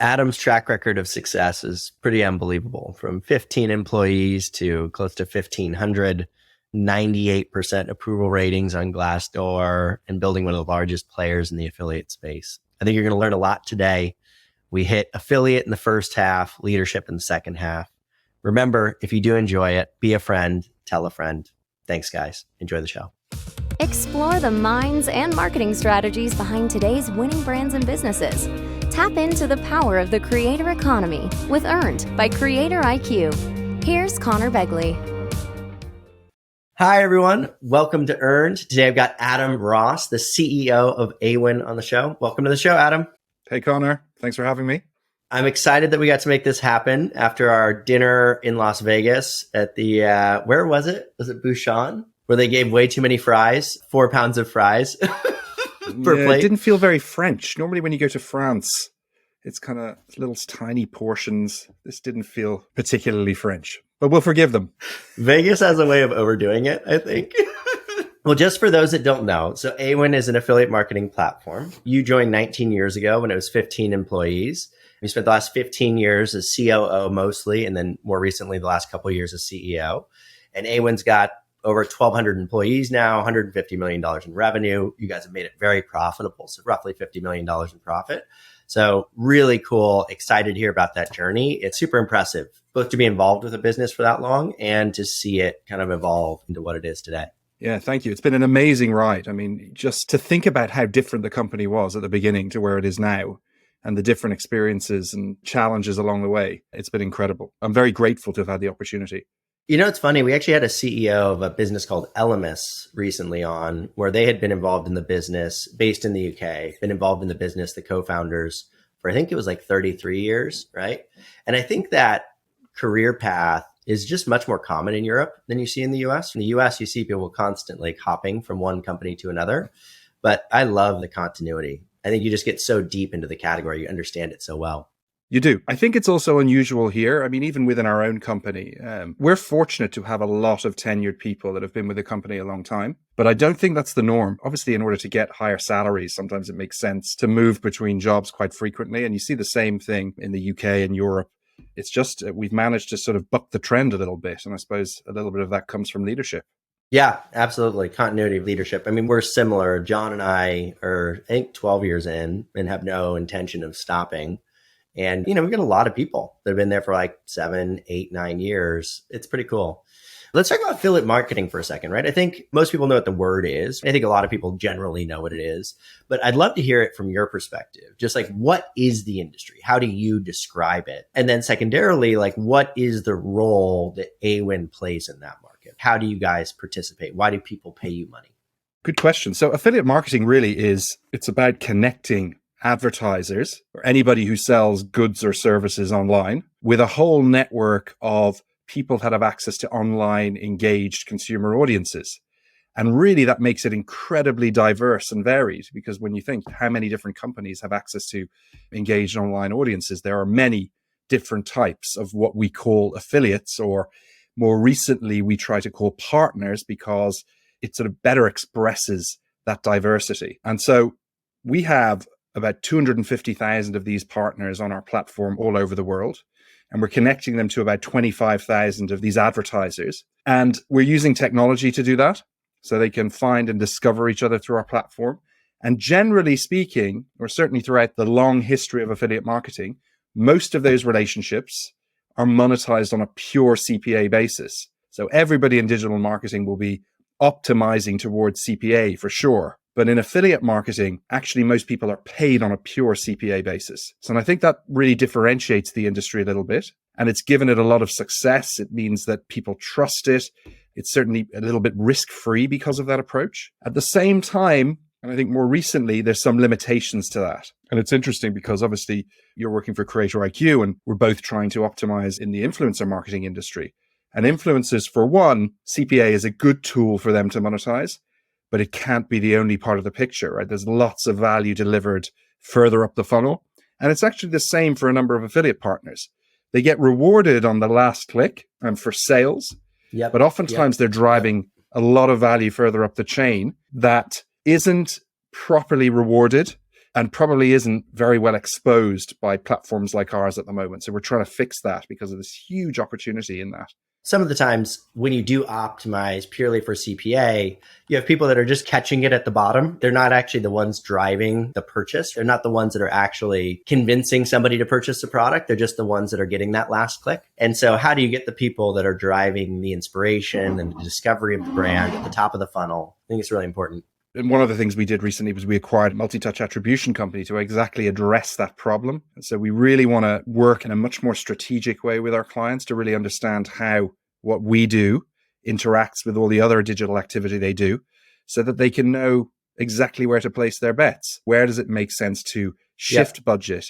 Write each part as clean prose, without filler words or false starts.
Adam's track record of success is pretty unbelievable. From 15 employees to close to 1,500, 98% approval ratings on Glassdoor, and building one of the largest players in the affiliate space. I think you're going to learn a lot today. We hit affiliate in the first half, leadership in the second half. Remember, if you do enjoy it, be a friend, tell a friend. Thanks, guys. Enjoy the show. Explore the minds and marketing strategies behind today's winning brands and businesses. Tap into the power of the creator economy with Earned by CreatorIQ. Here's Conor Begley. Hi, everyone. Welcome to Earned. Today I've got Adam Ross, the CEO of Awin, on the show. Welcome to the show, Adam. Hey, Conor. Thanks for having me. I'm excited that we got to make this happen after our dinner in Las Vegas at the, where was it? Was it Bouchon? Where they gave way too many fries, 4 pounds of fries per plate. It didn't feel very French. Normally when you go to France, it's kind of little tiny portions. This didn't feel particularly French, but we'll forgive them. Vegas has a way of overdoing it, I think. Well, just for those that don't know, so Awin is an affiliate marketing platform. You joined 19 years ago when it was 15 employees. You spent the last 15 years as COO mostly, and then more recently, the last couple of years as CEO. And Awin's got over 1,200 employees now, $150 million in revenue. You guys have made it very profitable, so roughly $50 million in profit. So really cool, excited to hear about that journey. It's super impressive, both to be involved with a business for that long and to see it kind of evolve into what it is today. Yeah, thank you. It's been an amazing ride. I mean, just to think about how different the company was at the beginning to where it is now and the different experiences and challenges along the way, it's been incredible. I'm very grateful to have had the opportunity. You know, it's funny. We actually had a CEO of a business called Elemis recently on, where they had been involved in the business, based in the UK, been involved in the business, the co-founders, for I think it was like 33 years, right? And I think that career path is just much more common in Europe than you see in the US. In the US, you see people constantly hopping from one company to another. But I love the continuity. I think you just get so deep into the category, you understand it so well. You do. I think it's also unusual here. I mean, even within our own company, we're fortunate to have a lot of tenured people that have been with the company a long time. But I don't think that's the norm. Obviously, in order to get higher salaries, sometimes it makes sense to move between jobs quite frequently. And you see the same thing in the UK and Europe. It's just we've managed to sort of buck the trend a little bit. And I suppose a little bit of that comes from leadership. Yeah, absolutely. Continuity of leadership. I mean, we're similar. John and I are, I think, 12 years in and have no intention of stopping. And, you know, we've got a lot of people that have been there for like 7, 8, 9 years. It's pretty cool. Let's talk about affiliate marketing for a second, right? I think most people know what the word is. I think a lot of people generally know what it is, but I'd love to hear it from your perspective. Just like, what is the industry? How do you describe it? And then secondarily, like, what is the role that Awin plays in that market? How do you guys participate? Why do people pay you money? Good question. So affiliate marketing really it's about connecting advertisers or anybody who sells goods or services online with a whole network of people that have access to online engaged consumer audiences. And really that makes it incredibly diverse and varied, because when you think how many different companies have access to engaged online audiences, there are many different types of what we call affiliates, or more recently we try to call partners, because it sort of better expresses that diversity. And so we have about 250,000 of these partners on our platform all over the world. And we're connecting them to about 25,000 of these advertisers. And we're using technology to do that, so they can find and discover each other through our platform. And generally speaking, or certainly throughout the long history of affiliate marketing, most of those relationships are monetized on a pure CPA basis. So everybody in digital marketing will be optimizing towards CPA for sure. But in affiliate marketing, actually, most people are paid on a pure CPA basis. So and I think that really differentiates the industry a little bit. And it's given it a lot of success. It means that people trust it. It's certainly a little bit risk-free because of that approach. At the same time, and I think more recently, there's some limitations to that. And it's interesting because obviously you're working for CreatorIQ and we're both trying to optimize in the influencer marketing industry. And influencers, for one, CPA is a good tool for them to monetize, but it can't be the only part of the picture, right? There's lots of value delivered further up the funnel. And it's actually the same for a number of affiliate partners. They get rewarded on the last click and for sales, but oftentimes they're driving a lot of value further up the chain that isn't properly rewarded and probably isn't very well exposed by platforms like ours at the moment. So we're trying to fix that because of this huge opportunity in that. Some of the times when you do optimize purely for CPA, you have people that are just catching it at the bottom. They're not actually the ones driving the purchase. They're not the ones that are actually convincing somebody to purchase the product. They're just the ones that are getting that last click. And so how do you get the people that are driving the inspiration and the discovery of the brand at the top of the funnel? I think it's really important. And one of the things we did recently was we acquired a multi-touch attribution company to exactly address that problem. And so we really want to work in a much more strategic way with our clients to really understand how what we do interacts with all the other digital activity they do so that they can know exactly where to place their bets. Where does it make sense to shift budget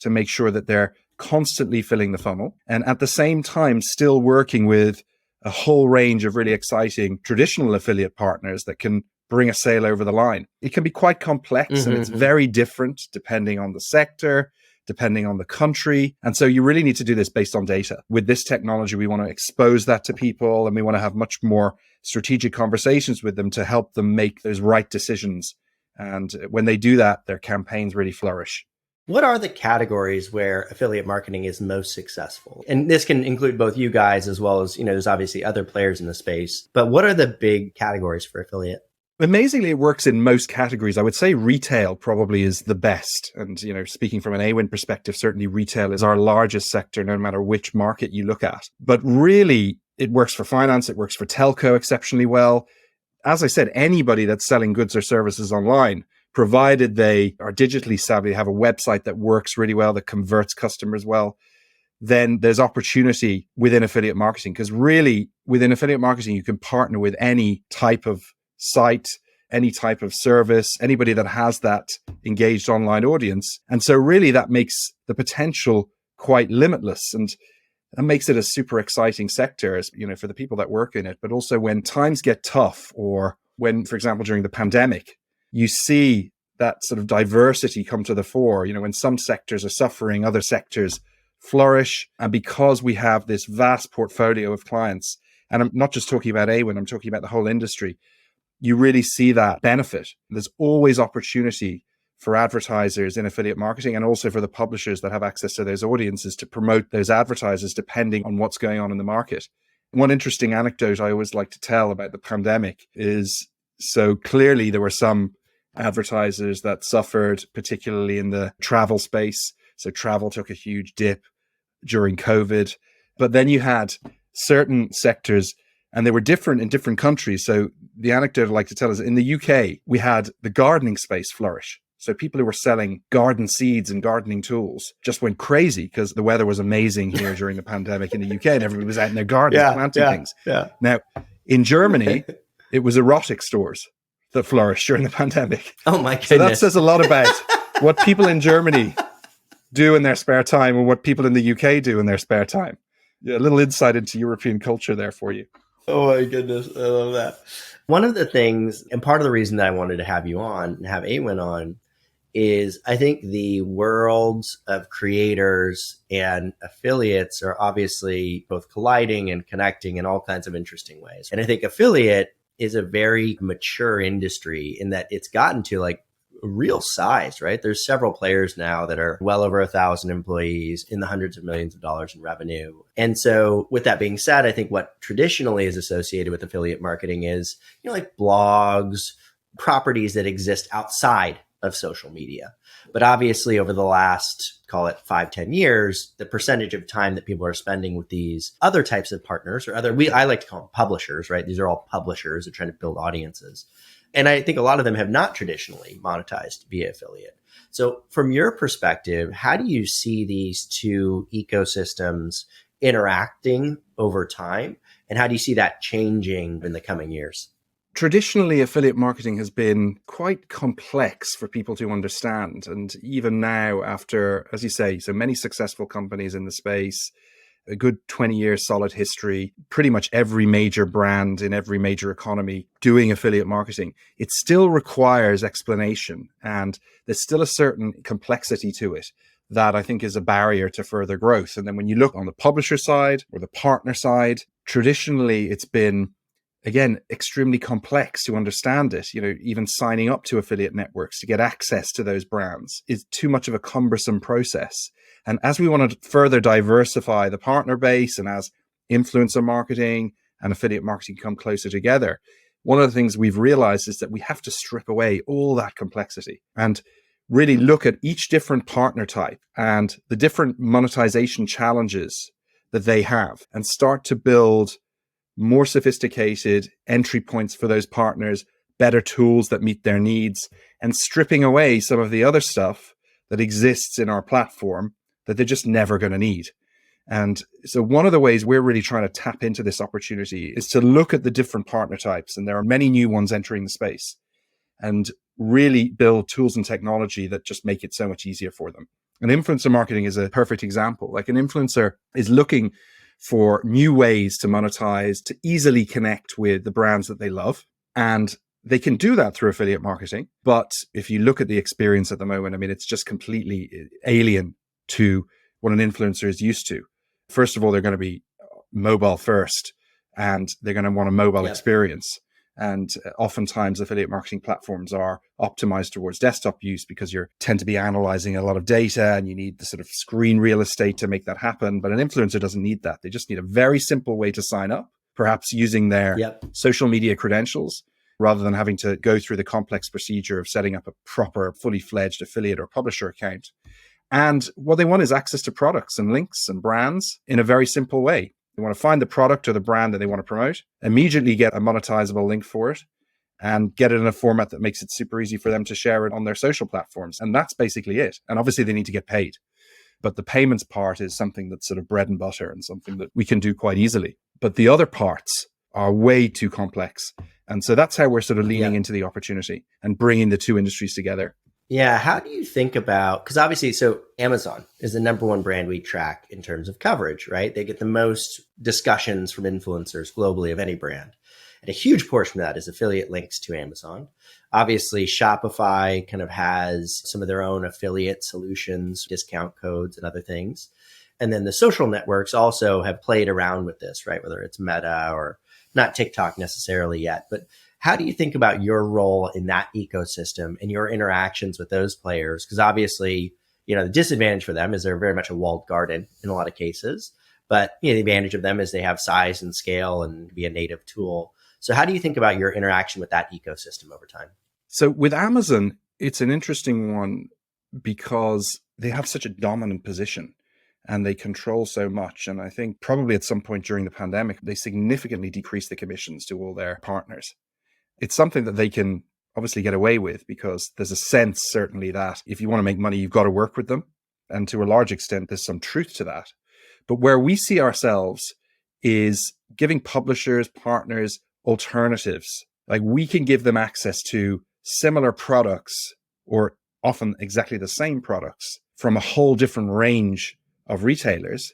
to make sure that they're constantly filling the funnel and at the same time still working with a whole range of really exciting traditional affiliate partners that can bring a sale over the line. It can be quite complex and it's very different depending on the sector, depending on the country. And so you really need to do this based on data. With this technology, we want to expose that to people and we want to have much more strategic conversations with them to help them make those right decisions. And when they do that, their campaigns really flourish. What are the categories where affiliate marketing is most successful? And this can include both you guys as well as, there's obviously other players in the space, but what are the big categories for affiliate? Amazingly, it works in most categories. I would say retail probably is the best. And, speaking from an Awin perspective, certainly retail is our largest sector, no matter which market you look at. But really, it works for finance. It works for telco exceptionally well. As I said, anybody that's selling goods or services online, provided they are digitally savvy, have a website that works really well, that converts customers well, then there's opportunity within affiliate marketing. Because really, within affiliate marketing, you can partner with any type of site, any type of service, anybody that has that engaged online audience. And so really that makes the potential quite limitless and that makes it a super exciting sector, as for the people that work in it. But also when times get tough or when, for example, during the pandemic, you see that sort of diversity come to the fore. When some sectors are suffering, other sectors flourish. And because we have this vast portfolio of clients, and I'm not just talking about Awin, I'm talking about the whole industry, you really see that benefit. There's always opportunity for advertisers in affiliate marketing and also for the publishers that have access to those audiences to promote those advertisers depending on what's going on in the market. One interesting anecdote I always like to tell about the pandemic is, so clearly there were some advertisers that suffered, particularly in the travel space. So travel took a huge dip during COVID. But then you had certain sectors and they were different in different countries. So the anecdote I like to tell is in the UK, we had the gardening space flourish. So people who were selling garden seeds and gardening tools just went crazy because the weather was amazing here during the pandemic in the UK and everybody was out in their gardens planting things. Now, in Germany, it was erotic stores that flourished during the pandemic. Oh my goodness. So that says a lot about what people in Germany do in their spare time and what people in the UK do in their spare time. Yeah, a little insight into European culture there for you. Oh my goodness. I love that. One of the things, and part of the reason that I wanted to have you on and have Awin on is I think the worlds of creators and affiliates are obviously both colliding and connecting in all kinds of interesting ways. And I think affiliate is a very mature industry in that it's gotten to like real size, right? There's several players now that are well over 1,000 employees in the hundreds of millions of dollars in revenue. And so with that being said, I think what traditionally is associated with affiliate marketing is, like blogs, properties that exist outside of social media. But obviously over the last, call it 5-10 years, the percentage of time that people are spending with these other types of partners or I like to call them publishers, right? These are all publishers that are trying to build audiences. And I think a lot of them have not traditionally monetized via affiliate. So from your perspective, how do you see these two ecosystems interacting over time? And how do you see that changing in the coming years? Traditionally, affiliate marketing has been quite complex for people to understand. And even now, after, as you say, so many successful companies in the space, a good 20 years solid history, pretty much every major brand in every major economy doing affiliate marketing, it still requires explanation. And there's still a certain complexity to it that I think is a barrier to further growth. And then when you look on the publisher side or the partner side, traditionally it's been again, extremely complex to understand it. Even signing up to affiliate networks to get access to those brands is too much of a cumbersome process. And as we want to further diversify the partner base, and as influencer marketing and affiliate marketing come closer together, one of the things we've realized is that we have to strip away all that complexity and really look at each different partner type and the different monetization challenges that they have, and start to build more sophisticated entry points for those partners, better tools that meet their needs, and stripping away some of the other stuff that exists in our platform that they're just never going to need. And so one of the ways we're really trying to tap into this opportunity is to look at the different partner types, and there are many new ones entering the space, and really build tools and technology that just make it so much easier for them. And influencer marketing is a perfect example. Like, an influencer is looking for new ways to monetize, to easily connect with the brands that they love. And they can do that through affiliate marketing. But if you look at the experience at the moment, I mean, it's just completely alien to what an influencer is used to. First of all, they're going to be mobile first, and they're going to want a mobile experience. And oftentimes affiliate marketing platforms are optimized towards desktop use because you tend to be analyzing a lot of data, and you need the sort of screen real estate to make that happen. But an influencer doesn't need that. They just need a very simple way to sign up, perhaps using their social media credentials, rather than having to go through the complex procedure of setting up a proper, fully fledged affiliate or publisher account. And what they want is access to products and links and brands in a very simple way. They want to find the product or the brand that they want to promote, immediately get a monetizable link for it, and get it in a format that makes it super easy for them to share it on their social platforms. And that's basically it. And obviously they need to get paid. But the payments part is something that's sort of bread and butter and something that we can do quite easily. But the other parts are way too complex. And so that's how we're sort of leaning into the opportunity and bringing the two industries together. Yeah. How do you think about, because obviously, so Amazon is the number one brand we track in terms of coverage, right? They get the most discussions from influencers globally of any brand. And a huge portion of that is affiliate links to Amazon. Obviously, Shopify kind of has some of their own affiliate solutions, discount codes and other things. And then the social networks also have played around with this, right? Whether it's Meta or not TikTok necessarily yet, but how do you think about your role in that ecosystem and your interactions with those players? Because obviously, the disadvantage for them is they're very much a walled garden in a lot of cases. But the advantage of them is they have size and scale and be a native tool. So how do you think about your interaction with that ecosystem over time? So with Amazon, it's an interesting one because they have such a dominant position and they control so much. And I think probably at some point during the pandemic, they significantly decreased the commissions to all their partners. It's something that they can obviously get away with because there's a sense, certainly, that if you want to make money, you've got to work with them. And to a large extent, there's some truth to that. But where we see ourselves is giving publishers, partners, alternatives. Like, we can give them access to similar products, or often exactly the same products, from a whole different range of retailers.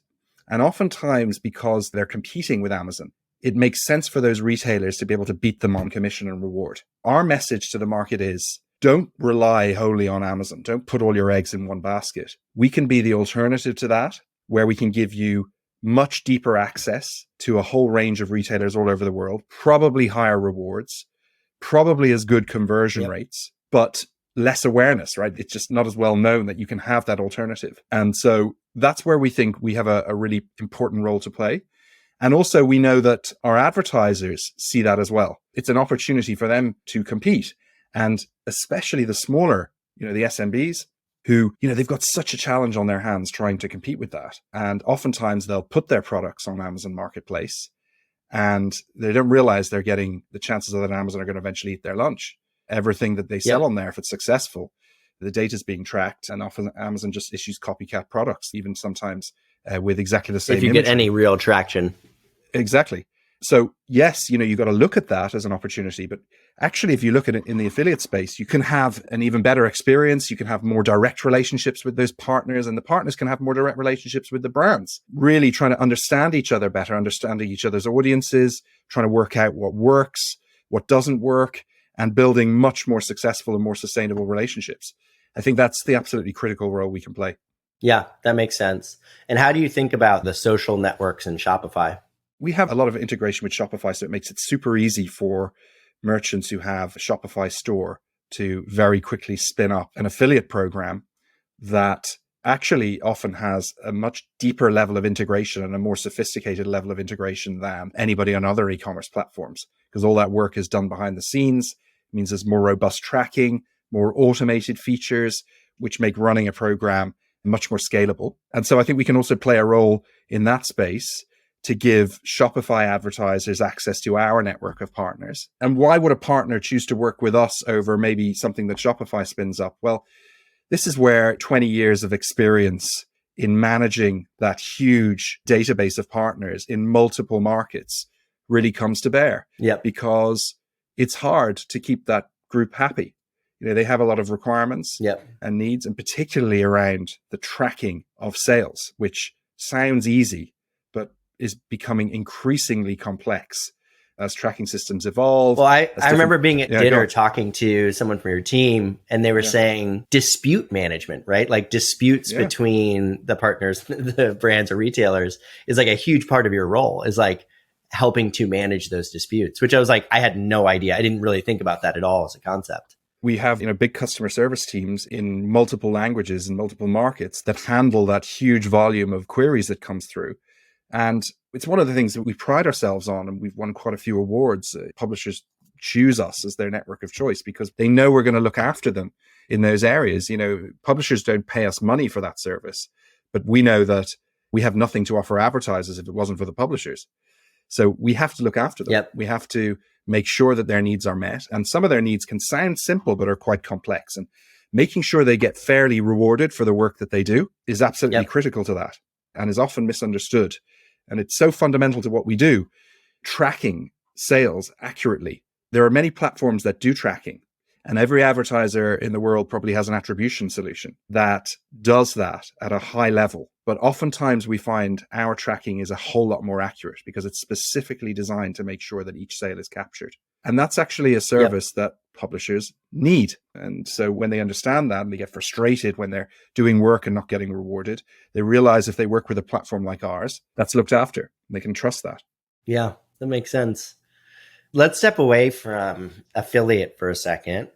And oftentimes, because they're competing with Amazon, it makes sense for those retailers to be able to beat them on commission and reward. Our message to the market is, don't rely wholly on Amazon. Don't put all your eggs in one basket. We can be the alternative to that, where we can give you much deeper access to a whole range of retailers all over the world, probably higher rewards, probably as good conversion rates, but less awareness, right? It's just not as well known that you can have that alternative. And so that's where we think we have a really important role to play. And also, we know that our advertisers see that as well. It's an opportunity for them to compete. And especially the smaller, the SMBs, who, they've got such a challenge on their hands trying to compete with that. And oftentimes they'll put their products on Amazon Marketplace and they don't realize they're getting the chances of that Amazon are going to eventually eat their lunch. Everything that they sell on there, if it's successful, the data is being tracked, and often Amazon just issues copycat products, even sometimes with exactly the same if you imagery. Get any real traction. Exactly. So yes, you've got to look at that as an opportunity, but actually, if you look at it in the affiliate space, you can have an even better experience. You can have more direct relationships with those partners, and the partners can have more direct relationships with the brands, really trying to understand each other better, understanding each other's audiences, trying to work out what works, what doesn't work, and building much more successful and more sustainable relationships. I think that's the absolutely critical role we can play. Yeah, that makes sense. And how do you think about the social networks in Shopify? we have a lot of integration with Shopify, so it makes it super easy for merchants who have a Shopify store to very quickly spin up an affiliate program that actually often has a much deeper level of integration and a more sophisticated level of integration than anybody on other e-commerce platforms, because all that work is done behind the scenes. It means there's more robust tracking, more automated features, which make running a program much more scalable. And so I think we can also play a role in that space to give Shopify advertisers access to our network of partners. And why would a partner choose to work with us over maybe something that Shopify spins up? Well, this is where 20 years of experience in managing that huge database of partners in multiple markets really comes to bear. Yep. Because it's hard to keep that group happy. They have a lot of requirements and needs, and particularly around the tracking of sales, which sounds easy, but is becoming increasingly complex as tracking systems evolve. Well, I remember being at dinner talking to someone from your team, and they were saying dispute management, right? Like disputes between the partners, the brands or retailers is like a huge part of your role, is like helping to manage those disputes, which I was like, I had no idea. I didn't really think about that at all as a concept. We have, big customer service teams in multiple languages and multiple markets that handle that huge volume of queries that comes through. And it's one of the things that we pride ourselves on, and we've won quite a few awards. Publishers choose us as their network of choice because they know we're going to look after them in those areas. Publishers don't pay us money for that service, but we know that we have nothing to offer advertisers if it wasn't for the publishers. So we have to look after them. We have to make sure that their needs are met. And some of their needs can sound simple, but are quite complex. And making sure they get fairly rewarded for the work that they do is absolutely critical to that, and is often misunderstood. And it's so fundamental to what we do, tracking sales accurately. There are many platforms that do tracking, and every advertiser in the world probably has an attribution solution that does that at a high level. But oftentimes we find our tracking is a whole lot more accurate because it's specifically designed to make sure that each sale is captured. And that's actually a service that publishers need. And so when they understand that and they get frustrated when they're doing work and not getting rewarded, they realize if they work with a platform like ours, that's looked after. They can trust that. Yeah, that makes sense. Let's step away from affiliate for a second.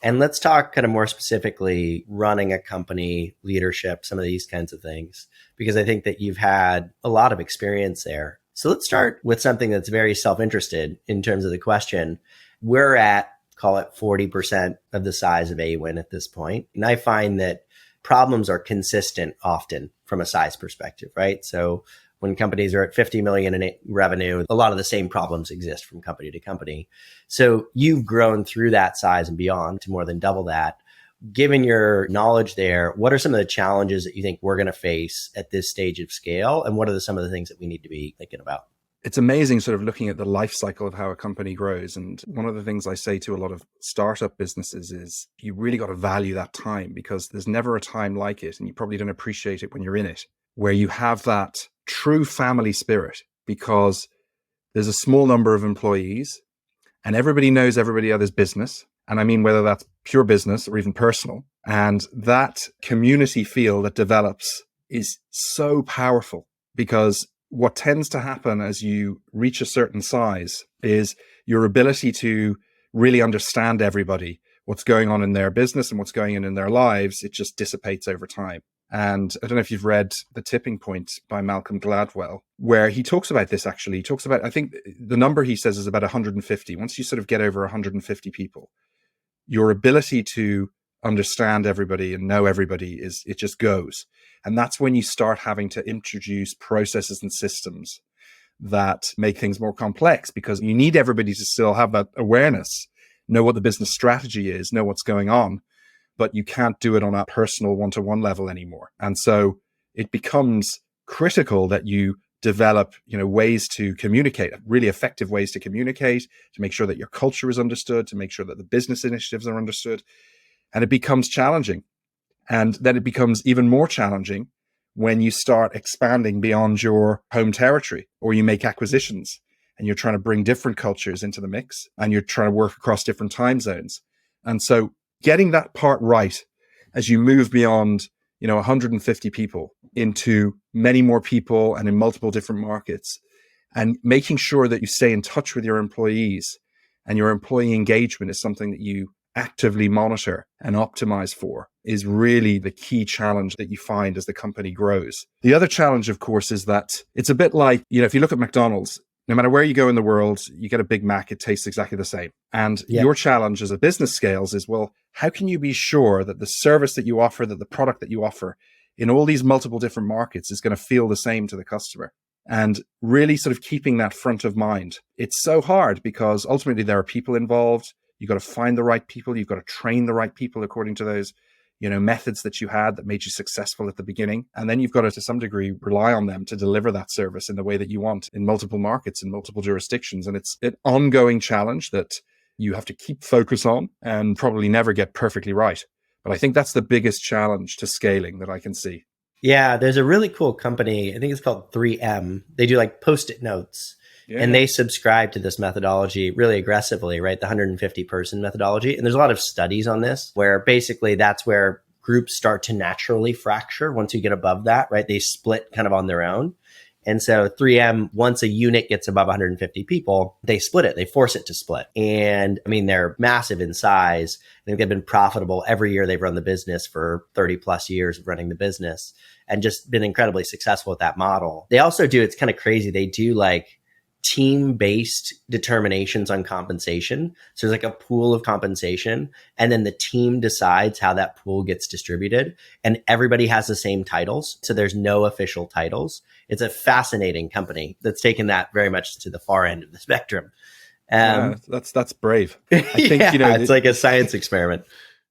And let's talk kind of more specifically running a company, leadership, some of these kinds of things, because I think that you've had a lot of experience there. So let's start with something that's very self-interested in terms of the question. We're at, call it 40% of the size of Awin at this point. And I find that problems are consistent often from a size perspective, right? So when companies are at 50 million in revenue, a lot of the same problems exist from company to company. So you've grown through that size and beyond to more than double that. Given your knowledge there, what are some of the challenges that you think we're going to face at this stage of scale? And what are some of the things that we need to be thinking about? It's amazing sort of looking at the life cycle of how a company grows. And one of the things I say to a lot of startup businesses is you really got to value that time, because there's never a time like it. And you probably don't appreciate it when you're in it, where you have that true family spirit, because there's a small number of employees and everybody knows everybody else's business. And I mean, whether that's pure business or even personal. And that community feel that develops is so powerful, because what tends to happen as you reach a certain size is your ability to really understand everybody, what's going on in their business and what's going on in their lives, it just dissipates over time. And I don't know if you've read The Tipping Point by Malcolm Gladwell, where he talks about this actually. He talks about, I think the number he says is about 150. Once you sort of get over 150 people, your ability to understand everybody and know everybody it just goes. And that's when you start having to introduce processes and systems that make things more complex, because you need everybody to still have that awareness, know what the business strategy is, know what's going on, but you can't do it on a personal one-to-one level anymore. And so it becomes critical that you develop, ways to communicate, really effective ways to communicate, to make sure that your culture is understood, to make sure that the business initiatives are understood. And it becomes challenging. And then it becomes even more challenging when you start expanding beyond your home territory, or you make acquisitions and you're trying to bring different cultures into the mix and you're trying to work across different time zones. And so getting that part right as you move beyond, 150 people into many more people and in multiple different markets And making sure that you stay in touch with your employees and your employee engagement is something that you actively monitor and optimize for is really the key challenge that you find as the company grows. The other challenge, of course, is that it's a bit like, if you look at McDonald's, no matter where you go in the world, you get a Big Mac, it tastes exactly the same. And your challenge as a business scales is, well, how can you be sure that the service that you offer, that the product that you offer in all these multiple different markets is going to feel the same to the customer? And really sort of keeping that front of mind. It's so hard because ultimately there are people involved. You've got to find the right people. You've got to train the right people according to those, methods that you had that made you successful at the beginning. And then you've got to some degree, rely on them to deliver that service in the way that you want in multiple markets, in multiple jurisdictions. And it's an ongoing challenge that you have to keep focus on and probably never get perfectly right. But I think that's the biggest challenge to scaling that I can see. Yeah, there's a really cool company. I think it's called 3M. They do like Post-it notes. And they subscribe to this methodology really aggressively, right? The 150 person methodology. And there's a lot of studies on this where basically that's where groups start to naturally fracture once you get above that, right? They split kind of on their own. And so 3M, once a unit gets above 150 people, they split it. They force it to split. And I mean, they're massive in size. I think they've been profitable every year. They've run the business for 30 plus years of running the business and just been incredibly successful with that model. They also do, it's kind of crazy. They do like team-based determinations on compensation. So there's like a pool of compensation, and then the team decides how that pool gets distributed, and everybody has the same titles. So there's no official titles. It's a fascinating company that's taken that very much to the far end of the spectrum. That's brave. I think, it's like a science experiment.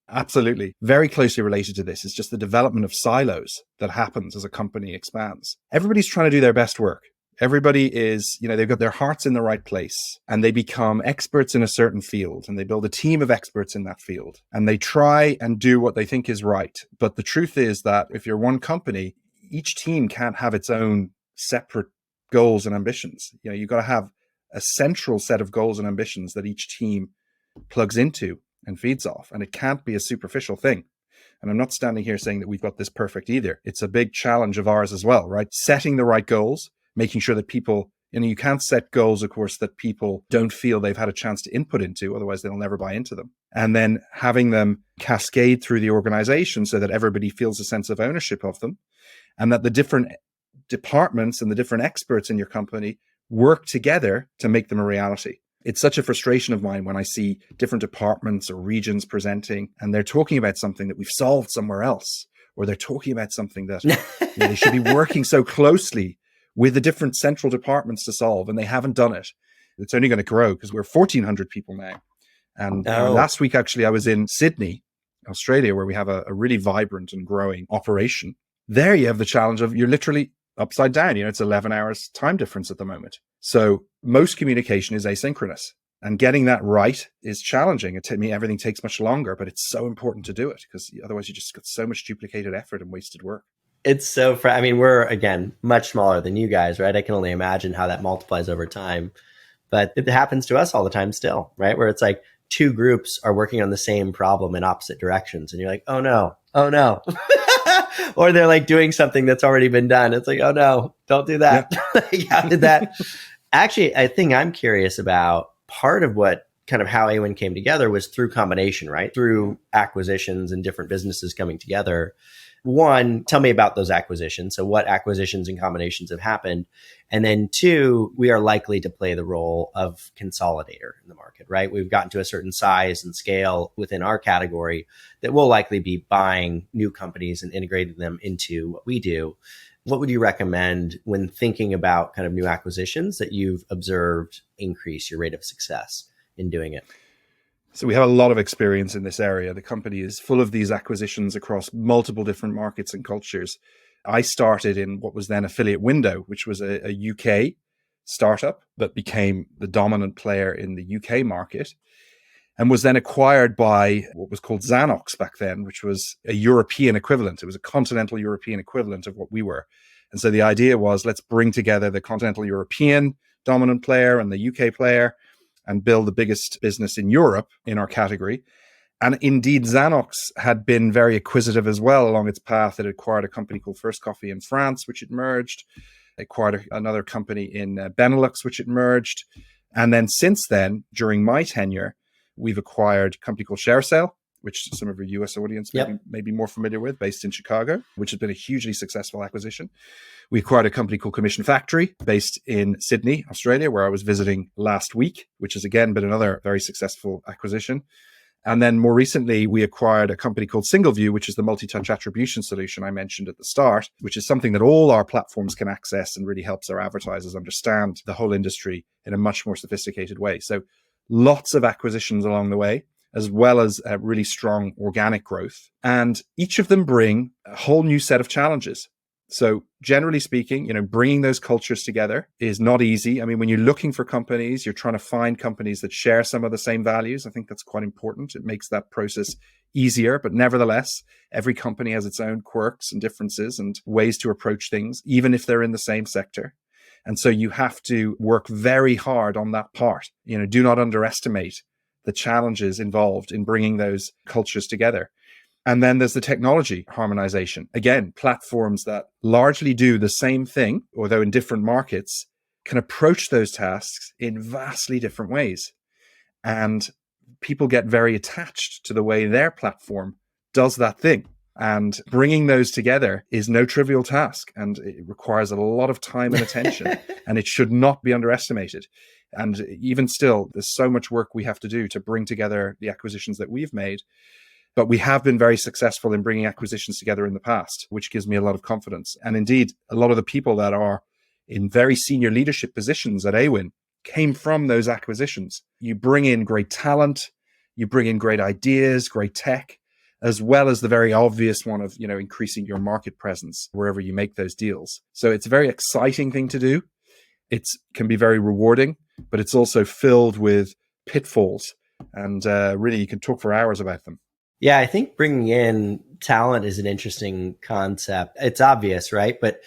Absolutely. Very closely related to this is just the development of silos that happens as a company expands. Everybody's trying to do their best work. Everybody is, they've got their hearts in the right place and they become experts in a certain field and they build a team of experts in that field and they try and do what they think is right. But the truth is that if you're one company, each team can't have its own separate goals and ambitions. You've got to have a central set of goals and ambitions that each team plugs into and feeds off. And it can't be a superficial thing. And I'm not standing here saying that we've got this perfect either. It's a big challenge of ours as well, right? Setting the right goals, making sure that people, you can't set goals, of course, that people don't feel they've had a chance to input into, otherwise they'll never buy into them. And then having them cascade through the organization so that everybody feels a sense of ownership of them and that the different departments and the different experts in your company work together to make them a reality. It's such a frustration of mine when I see different departments or regions presenting and they're talking about something that we've solved somewhere else, or they're talking about something that they should be working so closely with the different central departments to solve, and they haven't done it. It's only going to grow because we're 1,400 people now. And last week, actually, I was in Sydney, Australia, where we have a really vibrant and growing operation. There you have the challenge of you're literally upside down. It's 11 hours time difference at the moment. So most communication is asynchronous, and getting that right is challenging. Everything takes much longer, but it's so important to do it because otherwise you just got so much duplicated effort and wasted work. It's so, we're, again, much smaller than you guys, right? I can only imagine how that multiplies over time. But it happens to us all the time still, right? Where it's like two groups are working on the same problem in opposite directions. And you're like, oh no. Or they're like doing something that's already been done. It's like, oh no, don't do that. Yeah. How did that? Actually, I think I'm curious about part of what kind of how Awin came together was through combination, right? Through acquisitions and different businesses coming together. One, tell me about those acquisitions. So what acquisitions and combinations have happened? And then two, we are likely to play the role of consolidator in the market, right? We've gotten to a certain size and scale within our category that we'll likely be buying new companies and integrating them into what we do. What would you recommend when thinking about kind of new acquisitions that you've observed increase your rate of success in doing it? So we have a lot of experience in this area. The company is full of these acquisitions across multiple different markets and cultures. I started in what was then Affiliate Window, which was a UK startup that became the dominant player in the UK market and was then acquired by what was called Xanox back then, which was a European equivalent. It was a continental European equivalent of what we were. And so the idea was, let's bring together the continental European dominant player and the UK player and build the biggest business in Europe in our category. And indeed, Xanox had been very acquisitive as well along its path. It acquired a company called First Coffee in France, which it merged. acquired another company in Benelux, which it merged. And then since then, during my tenure, we've acquired a company called ShareSale, which some of your US audience may be more familiar with, based in Chicago, which has been a hugely successful acquisition. We acquired a company called Commission Factory, based in Sydney, Australia, where I was visiting last week, which has again been another very successful acquisition. And then more recently, we acquired a company called SingleView, which is the multi-touch attribution solution I mentioned at the start, which is something that all our platforms can access and really helps our advertisers understand the whole industry in a much more sophisticated way. So lots of acquisitions along the way, as well as a really strong organic growth. And each of them bring a whole new set of challenges. So generally speaking, bringing those cultures together is not easy. I mean, when you're looking for companies, you're trying to find companies that share some of the same values. I think that's quite important. It makes that process easier. But nevertheless, every company has its own quirks and differences and ways to approach things, even if they're in the same sector. And so you have to work very hard on that part. Do not underestimate the challenges involved in bringing those cultures together. And then there's the technology harmonization. Again, platforms that largely do the same thing, although in different markets, can approach those tasks in vastly different ways. And people get very attached to the way their platform does that thing. And bringing those together is no trivial task. And it requires a lot of time and attention. And it should not be underestimated. And even still, there's so much work we have to do to bring together the acquisitions that we've made. But we have been very successful in bringing acquisitions together in the past, which gives me a lot of confidence. And indeed, a lot of the people that are in very senior leadership positions at Awin came from those acquisitions. You bring in great talent, you bring in great ideas, great tech, as well as the very obvious one of, increasing your market presence wherever you make those deals. So it's a very exciting thing to do. It can be very rewarding, but it's also filled with pitfalls. And really, you can talk for hours about them. Yeah, I think bringing in talent is an interesting concept. It's obvious, right? But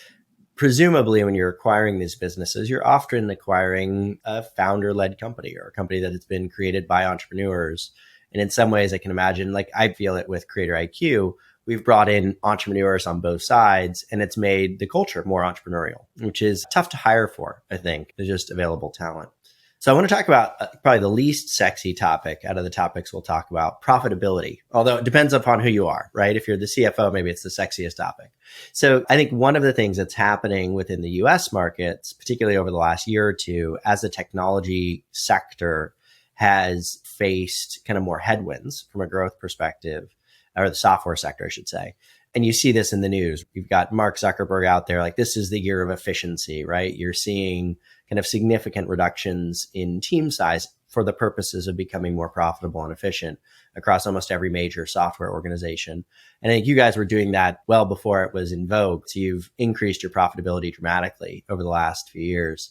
presumably when you're acquiring these businesses, you're often acquiring a founder-led company or a company that has been created by entrepreneurs. And in some ways, I can imagine, like I feel it with CreatorIQ, we've brought in entrepreneurs on both sides, and it's made the culture more entrepreneurial, which is tough to hire for, I think. There's just available talent. So I want to talk about probably the least sexy topic out of the topics we'll talk about, profitability. Although it depends upon who you are, right? If you're the CFO, maybe it's the sexiest topic. So I think one of the things that's happening within the US markets, particularly over the last year or two, as the technology sector has faced kind of more headwinds from a growth perspective, or the software sector, I should say. And you see this in the news. You've got Mark Zuckerberg out there, like this is the year of efficiency, right? You're seeing kind of significant reductions in team size for the purposes of becoming more profitable and efficient across almost every major software organization. And I think you guys were doing that well before it was in vogue. So you've increased your profitability dramatically over the last few years.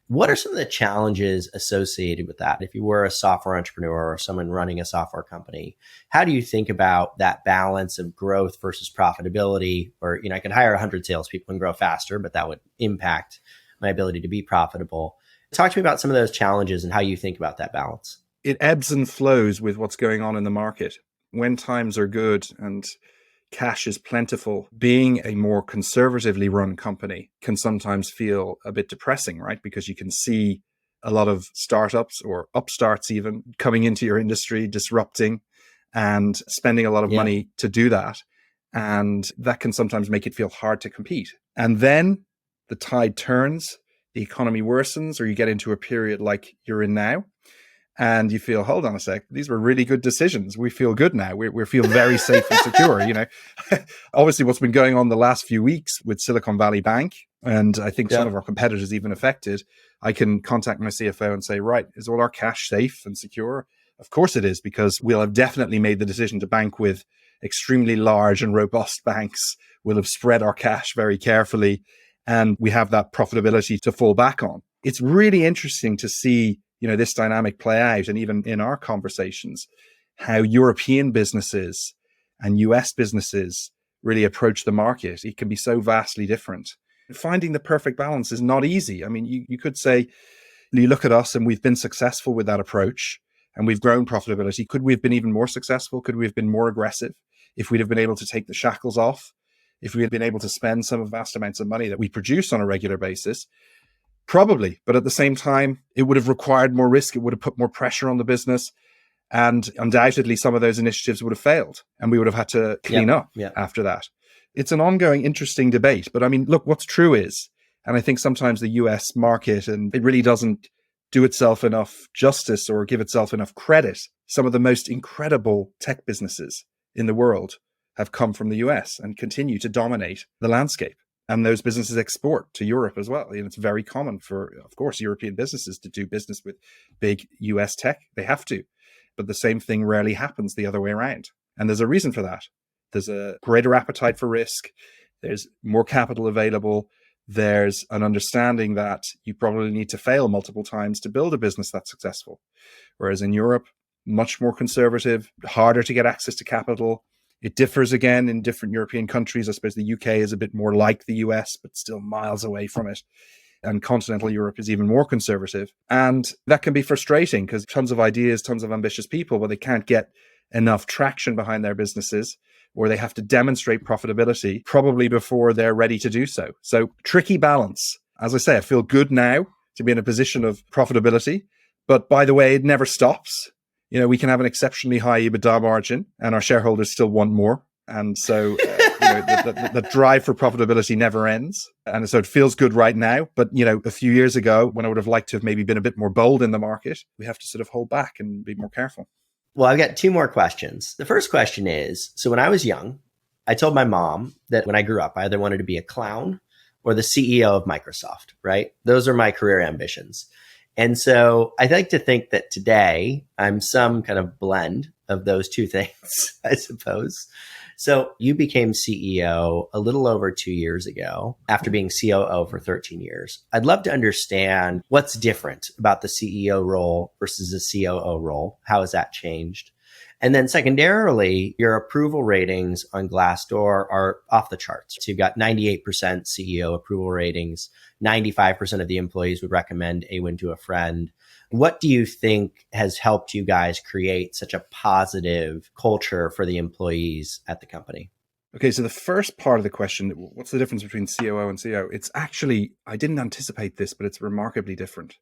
What are some of the challenges associated with that? If you were a software entrepreneur or someone running a software company, how do you think about that balance of growth versus profitability? Or, I could hire 100 salespeople and grow faster, but that would impact my ability to be profitable. Talk to me about some of those challenges and how you think about that balance. It ebbs and flows with what's going on in the market. When times are good and cash is plentiful, being a more conservatively run company can sometimes feel a bit depressing, right? Because you can see a lot of startups or upstarts even coming into your industry, disrupting and spending a lot of money to do that. And that can sometimes make it feel hard to compete. And then the tide turns, the economy worsens, or you get into a period like you're in now, and you feel, hold on a sec, these were really good decisions. We feel good now. We feel very safe and secure. Obviously what's been going on the last few weeks with Silicon Valley Bank, and I think some of our competitors even affected, I can contact my CFO and say, right, is all our cash safe and secure? Of course it is, because we'll have definitely made the decision to bank with extremely large and robust banks. We'll have spread our cash very carefully, and we have that profitability to fall back on. It's really interesting to see this dynamic play out. And even in our conversations, how European businesses and US businesses really approach the market. It can be so vastly different. Finding the perfect balance is not easy. I mean, you could say, you look at us and we've been successful with that approach and we've grown profitability. Could we have been even more successful? Could we have been more aggressive if we'd have been able to take the shackles off? if we had been able to spend some vast amounts of money that we produce on a regular basis? Probably. But at the same time, it would have required more risk. It would have put more pressure on the business. And undoubtedly, some of those initiatives would have failed and we would have had to clean up after that. It's an ongoing, interesting debate. But I mean, look, what's true is, and I think sometimes the US market, and it really doesn't do itself enough justice or give itself enough credit. Some of the most incredible tech businesses in the world have come from the US and continue to dominate the landscape. And those businesses export to Europe as well. And it's very common for, of course, European businesses to do business with big US tech. They have to. But the same thing rarely happens the other way around. And there's a reason for that. There's a greater appetite for risk. There's more capital available. There's an understanding that you probably need to fail multiple times to build a business that's successful. Whereas in Europe, much more conservative, harder to get access to capital. It differs again in different European countries. I suppose the UK is a bit more like the US, but still miles away from it. And continental Europe is even more conservative. And that can be frustrating because tons of ideas, tons of ambitious people, but they can't get enough traction behind their businesses, or they have to demonstrate profitability probably before they're ready to do so. So tricky balance. As I say, I feel good now to be in a position of profitability. But by the way, it never stops. You know, we can have an exceptionally high EBITDA margin and our shareholders still want more. And so the drive for profitability never ends. And so it feels good right now. But, you know, a few years ago, when I would have liked to have maybe been a bit more bold in the market, we have to sort of hold back and be more careful. Well, I've got two more questions. The first question is, so when I was young, I told my mom that when I grew up, I either wanted to be a clown or the CEO of Microsoft, right? Those are my career ambitions. And so I like to think that today I'm some kind of blend of those two things, I suppose. So you became CEO a little over 2 years ago after being COO for 13 years. I'd love to understand what's different about the CEO role versus the COO role. How has that changed? And then secondarily, your approval ratings on Glassdoor are off the charts. So you've got 98% CEO approval ratings. 95% of the employees would recommend Awin to a friend. What do you think has helped you guys create such a positive culture for the employees at the company? Okay, so the first part of the question, what's the difference between COO and CEO? It's actually, I didn't anticipate this, but it's remarkably different.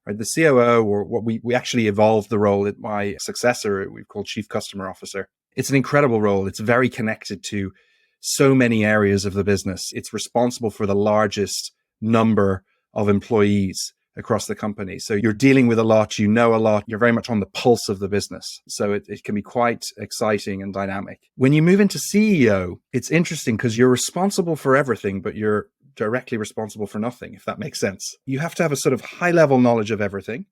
Right? The COO, or what we actually evolved the role at my successor, we've called Chief Customer Officer. It's an incredible role. It's very connected to so many areas of the business. It's responsible for the largest number of employees across the company. So you're dealing with a lot, you know a lot, you're very much on the pulse of the business. So it can be quite exciting and dynamic. When you move into CEO, it's interesting because you're responsible for everything, but you're directly responsible for nothing, if that makes sense. You have to have a sort of high level knowledge of everything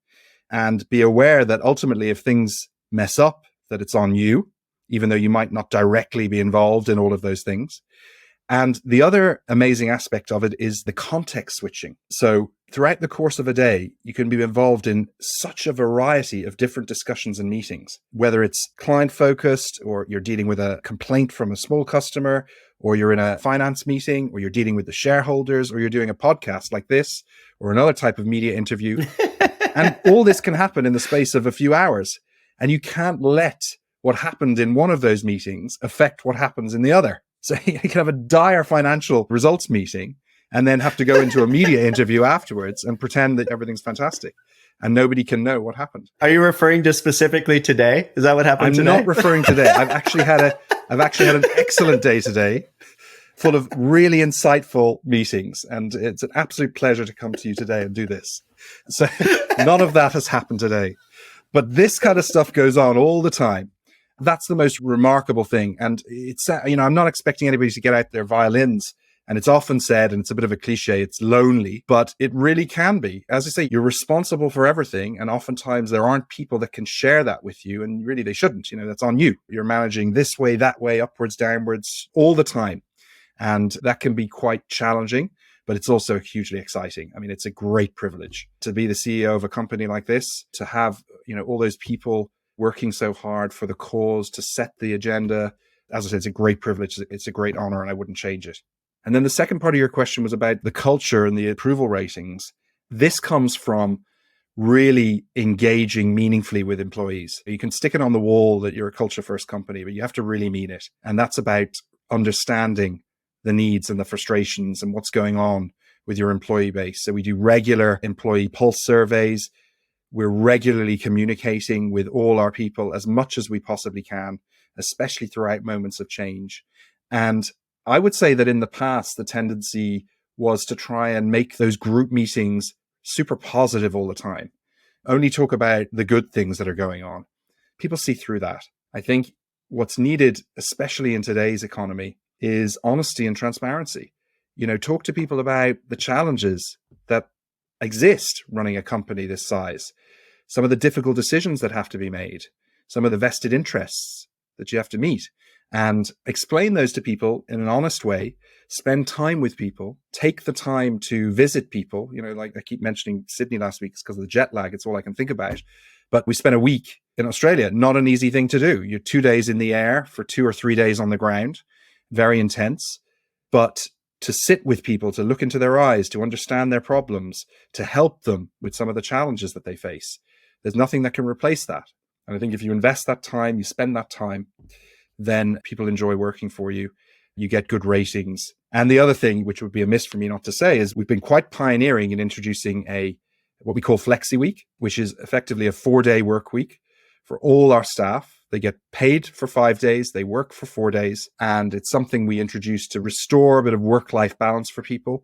and be aware that ultimately if things mess up, that it's on you, even though you might not directly be involved in all of those things. And the other amazing aspect of it is the context switching. So throughout the course of a day, you can be involved in such a variety of different discussions and meetings, whether it's client focused or you're dealing with a complaint from a small customer, or you're in a finance meeting, or you're dealing with the shareholders, or you're doing a podcast like this, or another type of media interview. And all this can happen in the space of a few hours. And you can't let what happened in one of those meetings affect what happens in the other. So you can have a dire financial results meeting and then have to go into a media interview afterwards and pretend that everything's fantastic and nobody can know what happened. Are you referring to specifically today? Is that what happened today? I'm not referring today. I've actually had an excellent day today, full of really insightful meetings. And it's an absolute pleasure to come to you today and do this. So none of that has happened today. But this kind of stuff goes on all the time. That's the most remarkable thing. And it's, I'm not expecting anybody to get out their violins. And it's often said, and it's a bit of a cliche, it's lonely, but it really can be. As I say, you're responsible for everything. And oftentimes there aren't people that can share that with you. And really they shouldn't, that's on you. You're managing this way, that way, upwards, downwards, all the time. And that can be quite challenging, but it's also hugely exciting. I mean, it's a great privilege to be the CEO of a company like this, to have, all those people working so hard for the cause, to set the agenda. As I said, it's a great privilege. It's a great honor, and I wouldn't change it. And then the second part of your question was about the culture and the approval ratings. This comes from really engaging meaningfully with employees. You can stick it on the wall that you're a culture first company, but you have to really mean it. And that's about understanding the needs and the frustrations and what's going on with your employee base. So we do regular employee pulse surveys. We're regularly communicating with all our people as much as we possibly can, especially throughout moments of change. And I would say that in the past, the tendency was to try and make those group meetings super positive all the time. Only talk about the good things that are going on. People see through that. I think what's needed, especially in today's economy, is honesty and transparency. Talk to people about the challenges that exist running a company this size, some of the difficult decisions that have to be made, some of the vested interests that you have to meet, and explain those to people in an honest way. Spend time with people, take the time to visit people. Like I keep mentioning Sydney last week, it's because of the jet lag. It's all I can think about. But we spent a week in Australia, not an easy thing to do. You're 2 days in the air for 2 or 3 days on the ground, very intense. But to sit with people, to look into their eyes, to understand their problems, to help them with some of the challenges that they face, there's nothing that can replace that. And I think if you invest that time, you spend that time, then people enjoy working for you. You get good ratings. And the other thing, which would be amiss for me not to say, is we've been quite pioneering in introducing what we call Flexi Week, which is effectively a 4-day work week for all our staff. They get paid for 5 days, they work for 4 days, and it's something we introduced to restore a bit of work-life balance for people.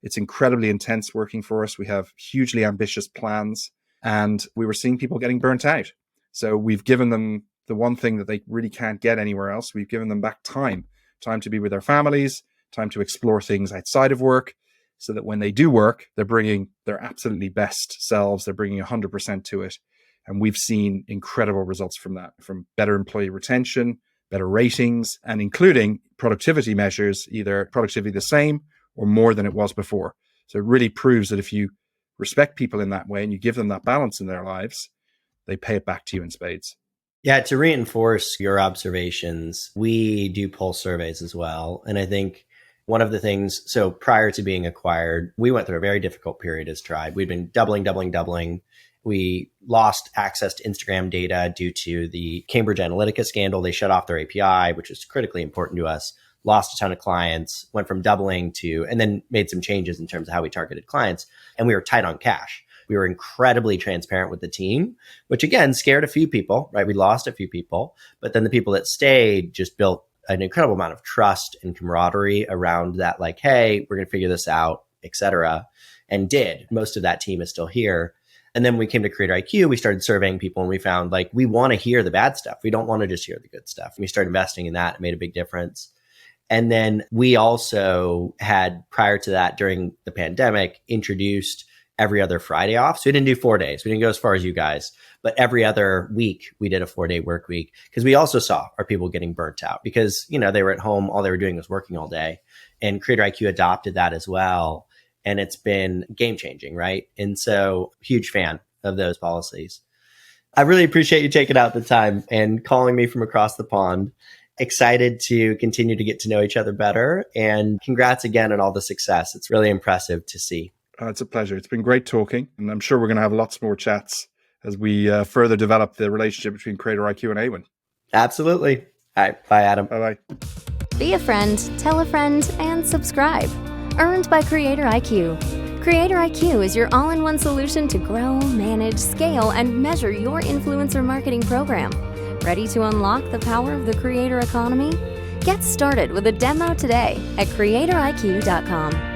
It's incredibly intense working for us. We have hugely ambitious plans, and we were seeing people getting burnt out. So we've given them the one thing that they really can't get anywhere else. We've given them back time to be with their families, time to explore things outside of work, so that when they do work, they're bringing their absolutely best selves. They're bringing 100% to it. And we've seen incredible results from that, from better employee retention, better ratings, and including productivity measures, either productivity the same or more than it was before. So it really proves that if you respect people in that way and you give them that balance in their lives, they pay it back to you in spades. Yeah, to reinforce your observations, we do pulse surveys as well. And I think one of the things, so prior to being acquired, we went through a very difficult period as Tribe. We'd been doubling. We lost access to Instagram data due to the Cambridge Analytica scandal. They shut off their API, which was critically important to us. Lost a ton of clients, went from doubling to, and then made some changes in terms of how we targeted clients. And we were tight on cash. We were incredibly transparent with the team, which again, scared a few people, right? We lost a few people, but then the people that stayed just built an incredible amount of trust and camaraderie around that, like, hey, we're going to figure this out, et cetera, and did. Most of that team is still here. And then we came to CreatorIQ, we started surveying people and we found like, we want to hear the bad stuff. We don't want to just hear the good stuff. And we started investing in that. It made a big difference. And then we also had, prior to that, during the pandemic, introduced every other Friday off. So we didn't do 4 days. We didn't go as far as you guys, but every other week we did a 4-day work week because we also saw our people getting burnt out because, they were at home. All they were doing was working all day, and CreatorIQ adopted that as well. And it's been game changing, right? And so huge fan of those policies. I really appreciate you taking out the time and calling me from across the pond. Excited to continue to get to know each other better. And congrats again on all the success. It's really impressive to see. It's a pleasure. It's been great talking. And I'm sure we're going to have lots more chats as we further develop the relationship between CreatorIQ and Awin. Absolutely. All right. Bye, Adam. Bye-bye. Be a friend, tell a friend, and subscribe. Earned by CreatorIQ. CreatorIQ is your all-in-one solution to grow, manage, scale, and measure your influencer marketing program. Ready to unlock the power of the creator economy? Get started with a demo today at CreatorIQ.com.